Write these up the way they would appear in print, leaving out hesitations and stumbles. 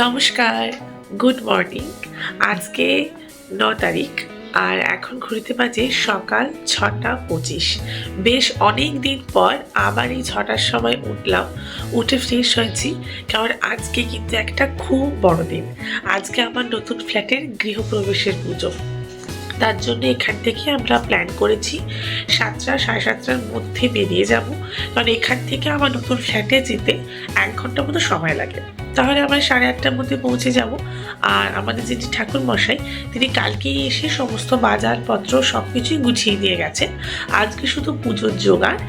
নমস্কার, good morning. আজকে 9 তারিখ আর এখন ঘুরতে বাজে সকাল 6:25। বেশ অনেক দিন পর আবার এই 6টার সময় উঠলাম, উঠে ফ্রেশ হয়েছি, কারণ আজকে কিন্তু একটা খুব বড় দিন। আজকে আমার নতুন ফ্ল্যাটের গৃহপ্রবেশের পুজো। তার জন্য এখান থেকে আমরা প্ল্যান করেছি 7টা সাড়ে 7টার মধ্যে বেরিয়ে যাব, কারণ এখান থেকে আমার নতুন ফ্ল্যাটে যেতে 1 ঘন্টা মতো সময় লাগে। তাহলে আমরা 8:30টার মধ্যে পৌঁছে যাব। আর আমাদের যেটি ঠাকুর মশাই, তিনি কালকেই এসে সমস্ত বাজারপত্র সব কিছুই গুছিয়ে দিয়ে গেছেন। আজকে শুধু পুজোর জোগাড়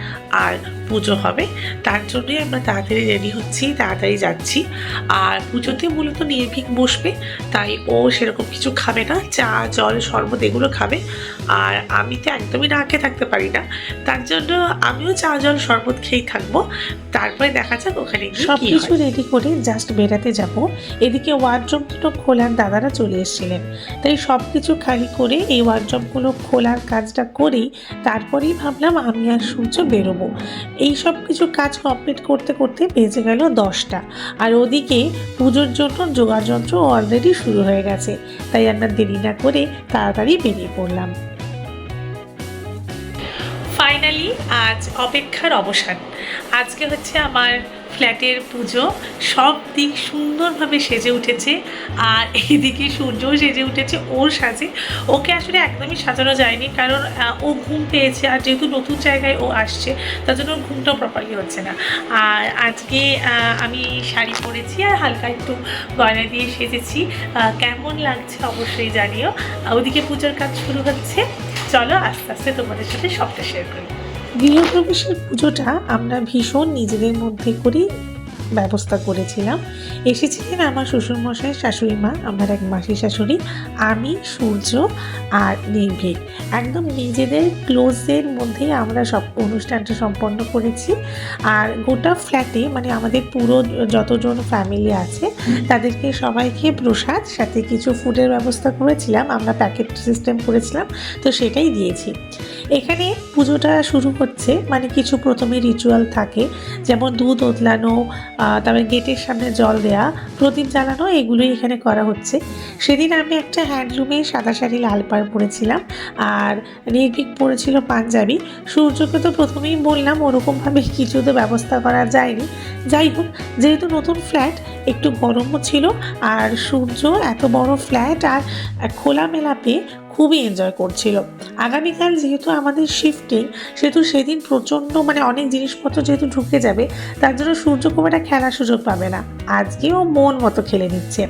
আর পুজো হবে, তার জন্যই আমরা তাড়াতাড়ি রেডি হচ্ছি, তাড়াতাড়ি যাচ্ছি। আর পুজোতে মূলত নির্ভীক বসবে, তাই ও সেরকম কিছু খাবে না, চা জল শরবত এগুলো খাবে। আর আমি তো একদমই না খেয়ে থাকতে পারি না, তার জন্য আমিও চা জল শরবত খেয়েই থাকবো। তারপরে দেখা যাক ওখানে সব কিছু রেডি করে জাস্ট বেরাতে যাব। এদিকে ওয়ার্ড্রোব দুটো খোলার দাদারা চলে এসেছিলেন, তাই সব কিছু খালি করে এই ওয়ার্ড্রোবগুলো খোলার কাজটা করেই তারপরেই ভাবলাম আমি আর সূর্য বেরোবো। এই সব কিছু কাজ কমপ্লিট করতে করতে বেজে গেল 10টা। আর ওদিকে পুজোর জন্য যোগাযন্ত্র অলরেডি শুরু হয়ে গেছে, তাই আমরা দেরি না করে তাড়াতাড়ি বেরিয়ে পড়লাম। ফাইনালি আজ অপেক্ষার অবসান। আজকে হচ্ছে আমার ফ্ল্যাটের পুজো। সব দিক সুন্দরভাবে সেজে উঠেছে, আর এইদিকে সূর্যও সেজে উঠেছে ওর সাজে। ওকে আসলে একদমই সাজানো যায়নি, কারণ ও ঘুম পেয়েছে, আর যেহেতু নতুন জায়গায় ও আসছে তার জন্য ওর ঘুমটাও প্রপারলি হচ্ছে না। আর আজকে আমি শাড়ি পরেছি আর হালকা একটু গয়না দিয়ে সেজেছি। কেমন লাগছে অবশ্যই জানিও। ওদিকে পুজোর কাজ শুরু হচ্ছে, চলো আস্তে আস্তে তোমাদের সাথে সবটা শেয়ার করি। গৃহপ্রবেশের পুজোটা আমরা ভীষণ নিজেদের মধ্যে করেই ব্যবস্থা করেছিলাম। এসেছিলেন আমার শ্বশুরমশাই, শাশুড়ি মা, আমার এক মাসি শাশুড়ি, আমি, সূর্য আর নির্ভীক। একদম নিজেদের ক্লোজের মধ্যেই আমরা সব অনুষ্ঠানটা সম্পন্ন করেছি। আর গোটা ফ্ল্যাটে মানে আমাদের পুরো যতজন ফ্যামিলি আছে তাদেরকে সবাইকে প্রসাদ, সাথে কিছু ফুডের ব্যবস্থা করেছিলাম, আমরা প্যাকেট সিস্টেম করেছিলাম, তো সেটাই দিয়েছি। এখানে পুজোটা শুরু হচ্ছে, মানে কিছু প্রথমে রিচুয়াল থাকে, যেমন দুধ ওতলানো, তারপরে গেটের সামনে জল দেয়া, প্রদীপ জ্বালানো, এগুলোই এখানে করা হচ্ছে। সেদিন আমি একটা হ্যান্ডলুমে সাদা শাড়ি লাল পাড় পরেছিলাম, আর নির্ভীক পরেছিল পাঞ্জাবি। সূর্যকে তো প্রথমেই বললাম ওরকমভাবে কিছু তো ব্যবস্থা করা যায়নি। যাই হোক, যেহেতু নতুন ফ্ল্যাট একটু গরমও ছিল, আর সূর্য এত বড় ফ্ল্যাট আর খোলামেলা পেয়ে খুবই এনজয় করছিল। আগামীকাল যেহেতু আমাদের শিফটিং, সেহেতু সেদিন প্রচণ্ড মানে অনেক জিনিসপত্র যেহেতু ঢুকে যাবে, তার জন্য সূর্য খুব একটা খেলার সুযোগ পাবে না। আজকেও মন মতো খেলে নিচ্ছে।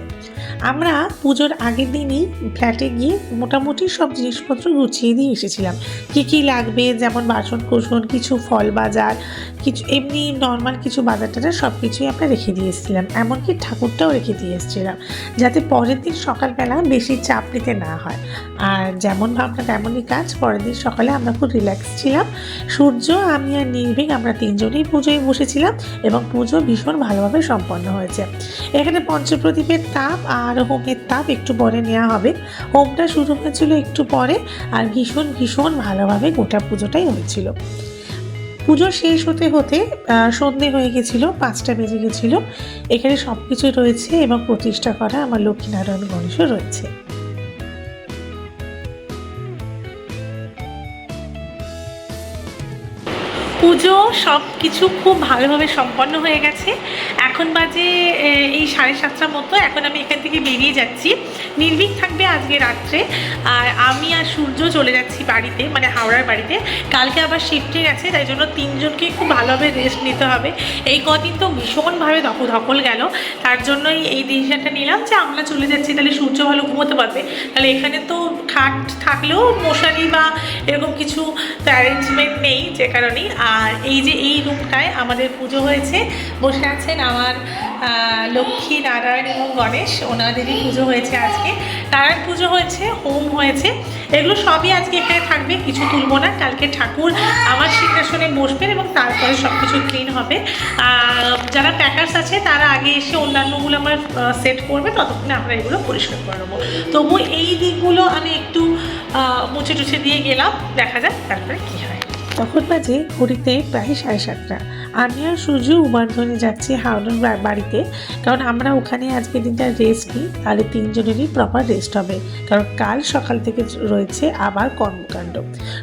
আমরা পুজোর আগের দিনই ফ্ল্যাটে গিয়ে মোটামুটি সব জিনিসপত্র গুছিয়ে দিয়ে এসেছিলাম। কী কী লাগবে, যেমন বাসন কোসন, কিছু ফল বাজার, কিছু এমনি নর্মাল কিছু বাজার টাজার সব কিছুই আমরা রেখে দিয়ে এসেছিলাম। এমনকি ঠাকুরটাও রেখে দিয়ে এসেছিলাম, যাতে পরের দিন সকালবেলা বেশি চাপ নিতে না হয়। আর যেমন ভাবনা তেমনই কাজ। পরের দিন সকালে আমরা খুব রিল্যাক্স ছিলাম। সূর্য, আমি আর নির্ভীক আমরা তিনজনেই পুজোয় বসেছিলাম, এবং পুজো ভীষণ ভালোভাবে সম্পন্ন হয়েছে। এখানে পঞ্চপ্রদীপের তাপ আর হোমের তাপ একটু পরে নেওয়া হবে। হোমটা শুরু হয়েছিল একটু পরে, আর ভীষণ ভীষণ ভালোভাবে গোটা পুজোটাই হয়েছিল। পুজো শেষ হতে হতে সন্ধে হয়ে গেছিলো, 5টা বেজে গেছিলো। এখানে সব কিছুই রয়েছে, এবং প্রতিষ্ঠা করা আমার লক্ষ্মীনারায়ণ গণেশও রয়েছে। পুজো সব কিছু খুব ভালোভাবে সম্পন্ন হয়ে গেছে। এখন বাজে এই 7:30টার মতো। এখন আমি এখান থেকে বেরিয়ে যাচ্ছি। নির্ভীক থাকবে আজকে রাত্রে, আর আমি আর সূর্য চলে যাচ্ছি বাড়িতে, মানে হাওড়ার বাড়িতে। কালকে আবার শিফটে গেছে, তাই জন্য তিনজনকেই খুব ভালোভাবে রেস্ট নিতে হবে। এই কদিন তো ভীষণভাবে ধকল গেল, তার জন্যই এই ডিসিশনটা নিলাম যে আমরা চলে যাচ্ছি, তাহলে সূর্য ভালো ঘুমোতে পারবে। তাহলে এখানে তো খাট থাকলেও মশারি বা এরকম কিছু তো অ্যারেঞ্জমেন্ট নেই, যে কারণেই। আর এই যে এই রুমটায় আমাদের পুজো হয়েছে, বসে আছেন আমার লক্ষ্মী নারায়ণ এবং গণেশ, ওনাদেরই পুজো হয়েছে আজকে। নারায়ণ পুজো হয়েছে, হোম হয়েছে, এগুলো সবই আজকে এখানে থাকবে, কিছু তুলব না। কালকে ঠাকুর আমার সিংহাসনে বসবেন, এবং তারপরে সব কিছু ক্লিন হবে। যারা প্যাকার্স আছে তারা আগে এসে অন্যান্যগুলো আমার সেট করবে, ততক্ষণে আমরা এগুলো পরিষ্কার করে নেবো। তবু এই দিকগুলো আমি একটু মুছে টুছে দিয়ে গেলাম, দেখা যাক তারপরে কী হয়। তখন বাজে ঘড়িতে প্রায় 7:30। আমি আর সূর্য উবারধনে যাচ্ছি হাওড়ার বাড়িতে, কারণ আমরা ওখানে আজকের দিনটা রেস্ট নিই, তাহলে তিনজনেরই প্রপার রেস্ট হবে, কারণ কাল সকাল থেকে রয়েছে আবার কর্মকাণ্ড।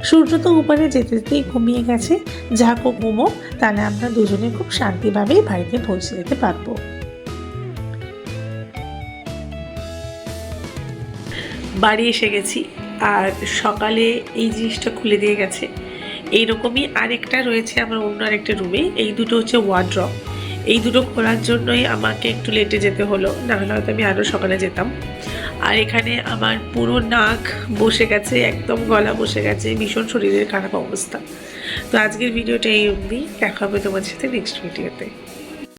সূর্য তো উবারে যেতে যেতেই ঘুমিয়ে গেছে, যাকো ঘুমো, তাহলে আমরা দুজনে খুব শান্তিভাবেই বাড়িতে পৌঁছে যেতে পারবো। বাড়ি এসে গেছি, আর সকালে এই জিনিসটা খুলে দিয়ে গেছে। এইরকমই আরেকটা রয়েছে আমার অন্য আরেকটা রুমে। এই দুটো হচ্ছে ওয়ার্ড্রপ। এই দুটো খোলার জন্যই আমাকে একটু লেটে যেতে হলো, নাহলে হয়তো আমি আরও সকালে যেতাম। আর এখানে আমার পুরো নাক বসে গেছে, একদম গলা বসে গেছে, ভীষণ শরীরের খারাপ অবস্থা। তো আজকের ভিডিওটা এই অবধি, দেখা হবে তোমার সাথে নেক্সট ভিডিওতে।